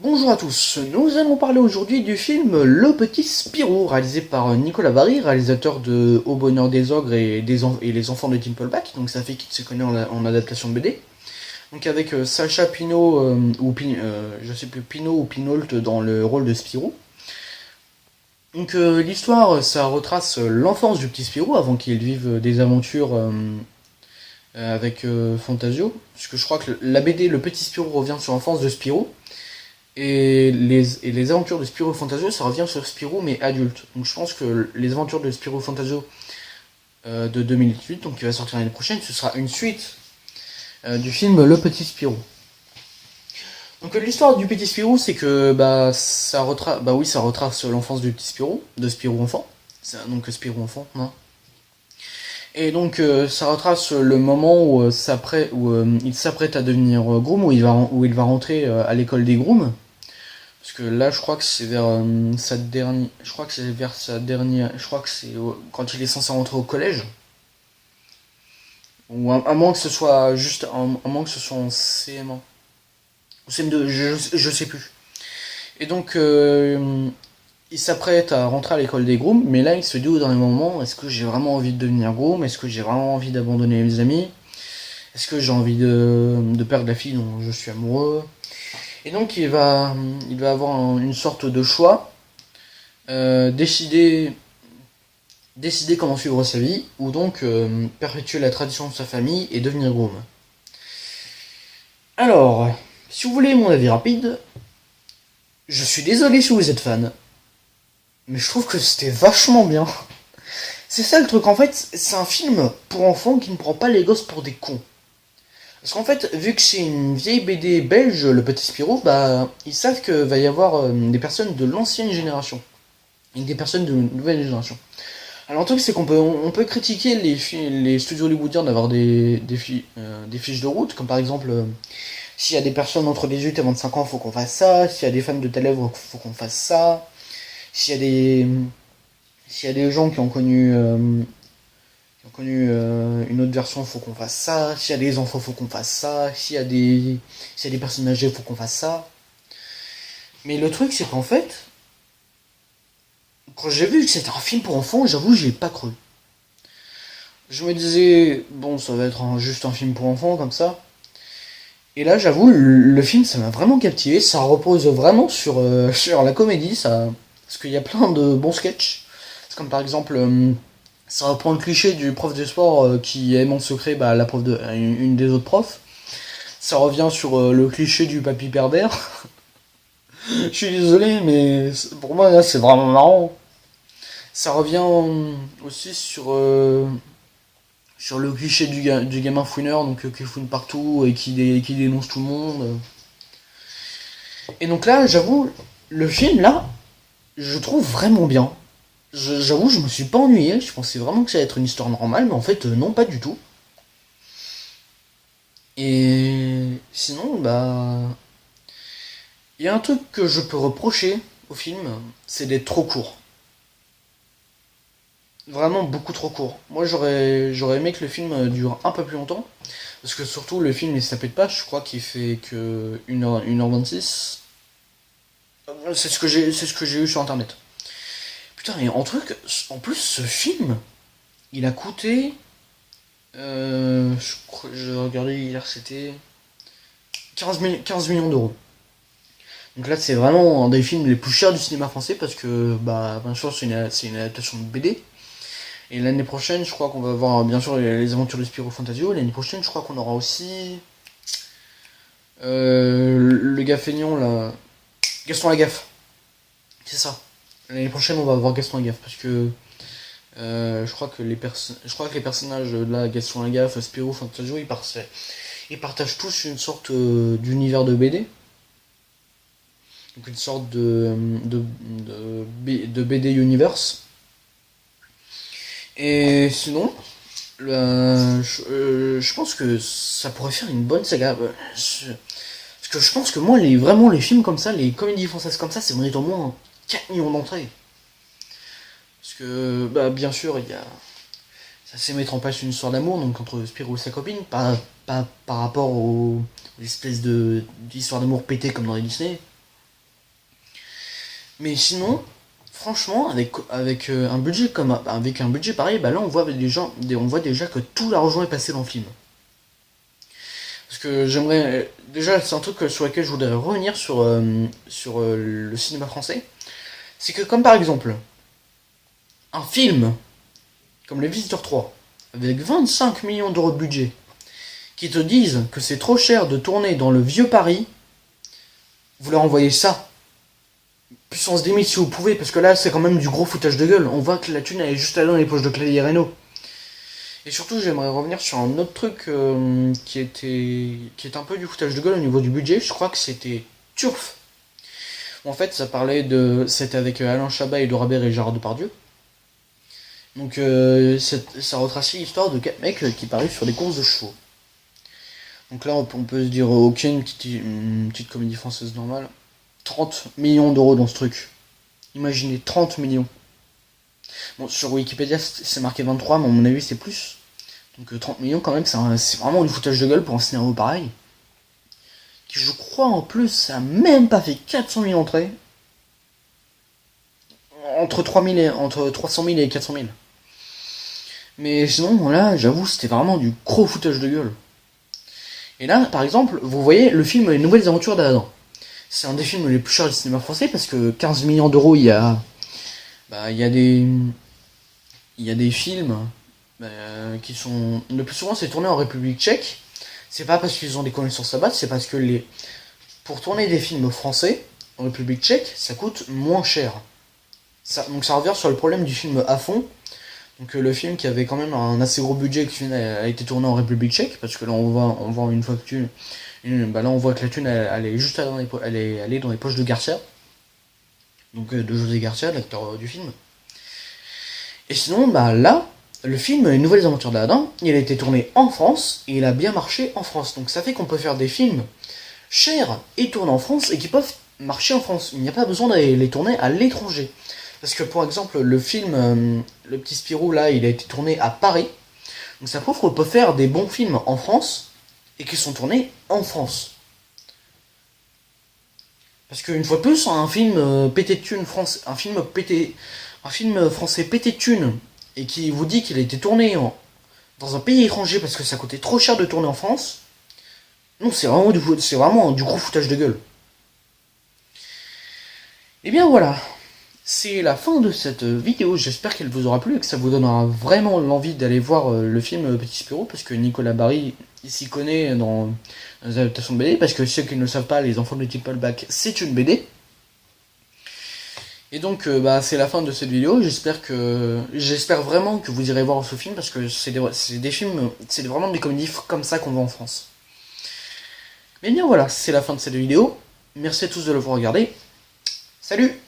Bonjour à tous, nous allons parler aujourd'hui du film Le Petit Spirou, réalisé par Nicolas Bari, réalisateur de Au Bonheur des Ogres et Les Enfants de Timpleback, donc ça fait qu'il se connaît en adaptation de BD. Donc avec Sacha Pinot, je sais plus, Pinot ou Pinault dans le rôle de Spirou. Donc l'histoire, ça retrace l'enfance du petit Spirou avant qu'il vive des aventures avec Fantasio, puisque je crois que la BD Le Petit Spirou revient sur l'enfance de Spirou. Et les aventures de Spirou Fantasio, ça revient sur Spirou mais adulte. Donc je pense que les aventures de Spirou Fantasio de 2018, donc qui va sortir l'année prochaine, ce sera une suite du film Le Petit Spirou. Donc l'histoire du Petit Spirou, c'est que ça retrace l'enfance du Petit Spirou, de Spirou enfant. Donc Spirou enfant, non. Et donc ça retrace le moment où, il s'apprête à devenir groom, où il va rentrer à l'école des grooms. Parce que là, je crois que c'est vers sa dernière. Je crois que c'est vers sa dernière. Je crois que c'est quand il est censé rentrer au collège. Ou à moins que ce soit juste. À moins que ce soit en CM1. Ou CM2, je sais plus. Et donc, il s'apprête à rentrer à l'école des grooms. Mais là, il se dit au dernier moment, est-ce que j'ai vraiment envie de devenir groom? Est-ce que j'ai vraiment envie d'abandonner mes amis? Est-ce que j'ai envie de perdre la fille dont je suis amoureux? Et donc, il va avoir une sorte de choix. Décider comment suivre sa vie, ou donc perpétuer la tradition de sa famille et devenir groom. Alors, si vous voulez mon avis rapide, je suis désolé si vous êtes fan, mais je trouve que c'était vachement bien. C'est ça le truc, en fait, c'est un film pour enfants qui ne prend pas les gosses pour des cons. Parce qu'en fait, vu que c'est une vieille BD belge, le Petit Spirou, bah, ils savent qu'il va y avoir des personnes de l'ancienne génération, et des personnes de nouvelle génération. Alors le truc c'est qu'on peut critiquer les studios hollywoodiens d'avoir des fiches de route, comme par exemple s'il y a des personnes entre 18 et 25 ans, faut qu'on fasse ça, s'il y a des fans de telle œuvre, faut qu'on fasse ça, s'il y a des gens qui ont connu une autre version, faut qu'on fasse ça, s'il y a des enfants, faut qu'on fasse ça, s'il y a des personnes âgées, faut qu'on fasse ça. Mais le truc c'est qu'en fait, quand j'ai vu que c'était un film pour enfants, j'avoue j'y ai pas cru. Je me disais, bon, ça va être juste un film pour enfants, comme ça. Et là, j'avoue, le film, ça m'a vraiment captivé. Ça repose vraiment sur la comédie, ça. Parce qu'il y a plein de bons sketchs. C'est comme par exemple, ça reprend le cliché du prof de sport qui aime en secret la prof une des autres profs. Ça revient sur le cliché du papy perdère. Je suis désolé, mais pour moi, là, c'est vraiment marrant. Ça revient aussi sur le cliché du gamin fouineur, donc qui fouine partout et qui dénonce tout le monde. Et donc là, j'avoue, le film, là, je trouve vraiment bien. J'avoue, je me suis pas ennuyé, je pensais vraiment que ça allait être une histoire normale, mais en fait, non, pas du tout. Et sinon, bah. Il y a un truc que je peux reprocher au film, c'est d'être trop court. Vraiment beaucoup trop court. Moi, j'aurais aimé que le film dure un peu plus longtemps. Parce que surtout, le film, il se tapait de page, je crois qu'il fait que 1h26. C'est ce que j'ai eu sur internet. Putain, et en plus, ce film, il a coûté. Je regardais hier, c'était 15 millions d'euros. Donc là, c'est vraiment un des films les plus chers du cinéma français parce que, bah, bien sûr, c'est une adaptation de BD. Et l'année prochaine, je crois qu'on va avoir, bien sûr, les aventures de Spirou Fantasio. L'année prochaine, je crois qu'on aura aussi. Le gars feignant, là. Gaston Lagaffe. C'est ça. L'année prochaine, on va avoir Gaston Lagaffe parce que je crois que les personnages de la Gaston Lagaffe, Spirou, Fantasio, ils partagent tous une sorte d'univers de BD. Donc une sorte de BD universe. Et sinon, je pense que ça pourrait faire une bonne saga. Parce que je pense que moi, vraiment, les films comme ça, les comédies françaises comme ça mérite au moins 4 millions d'entrées. Parce que, bah, bien sûr, ça sait mettre en place une histoire d'amour, donc entre Spirou et sa copine, pas par rapport aux espèces d'histoires d'amour pétées comme dans les Disney. Mais sinon, franchement, un budget avec un budget pareil, bah là on voit déjà que tout l'argent est passé dans le film. Parce que j'aimerais déjà, c'est un truc sur lequel je voudrais revenir sur le cinéma français. C'est que comme par exemple un film comme Les Visiteurs 3 avec 25 millions d'euros de budget qui te disent que c'est trop cher de tourner dans le vieux Paris, vous leur envoyez ça. Puissance 10 000 si vous pouvez, parce que là c'est quand même du gros foutage de gueule. On voit que la thune elle est juste là dans les poches de Clavier Reynaud. Et surtout j'aimerais revenir sur un autre truc qui est un peu du foutage de gueule au niveau du budget. Je crois que c'était Turf. En fait c'était avec Alain Chabat et Laura Baird et Gérard Depardieu. Donc ça retracie l'histoire de 4 mecs qui parient sur des courses de chevaux. Donc là on peut se dire ok, une petite comédie française normale. 30 millions d'euros dans ce truc. Imaginez 30 millions. Bon, sur Wikipédia c'est marqué 23, mais à mon avis c'est plus. Donc 30 millions quand même, c'est vraiment du foutage de gueule pour un scénario pareil. Qui je crois en plus ça a même pas fait 400 000 entrées. Entre 300 000 et 400 000. Mais sinon là j'avoue c'était vraiment du gros foutage de gueule. Et là par exemple vous voyez le film Les Nouvelles Aventures d'Adam. C'est un des films les plus chers du cinéma français parce que 15 millions d'euros il y a des films qui sont... Le plus souvent c'est tourné en République tchèque. C'est pas parce qu'ils ont des connaissances là-bas, c'est parce que pour tourner des films français en République tchèque, ça coûte moins cher. Donc ça revient sur le problème du film À fond. Donc le film qui avait quand même un assez gros budget qui a été tourné en République tchèque, parce que là on voit une fois que là on voit que la thune elle est juste elle est dans les poches de Garcia. Donc de José Garcia, l'acteur du film. Et sinon là, le film Les Nouvelles Aventures d'Aladdin, il a été tourné en France et il a bien marché en France. Donc ça fait qu'on peut faire des films chers et tournés en France et qui peuvent marcher en France. Il n'y a pas besoin d'aller les tourner à l'étranger. Parce que pour exemple le film Le Petit Spirou là il a été tourné à Paris. Donc ça prouve qu'on peut faire des bons films en France et qui sont tournés en France. Parce qu'une fois de plus un film pété de thunes un film français pété de thunes et qui vous dit qu'il a été tourné dans un pays étranger parce que ça coûtait trop cher de tourner en France, non c'est vraiment du gros foutage de gueule. Et bien voilà. C'est la fin de cette vidéo, j'espère qu'elle vous aura plu et que ça vous donnera vraiment l'envie d'aller voir le film Petit Spirou, parce que Nicolas Barry il s'y connaît dans les adaptations de BD, parce que ceux qui ne le savent pas, Les Enfants de Tippleback c'est une BD. Et donc c'est la fin de cette vidéo, j'espère vraiment que vous irez voir ce film, parce que c'est des films, c'est vraiment des comédies comme ça qu'on voit en France. Mais bien voilà, c'est la fin de cette vidéo, merci à tous de l'avoir regardé, salut.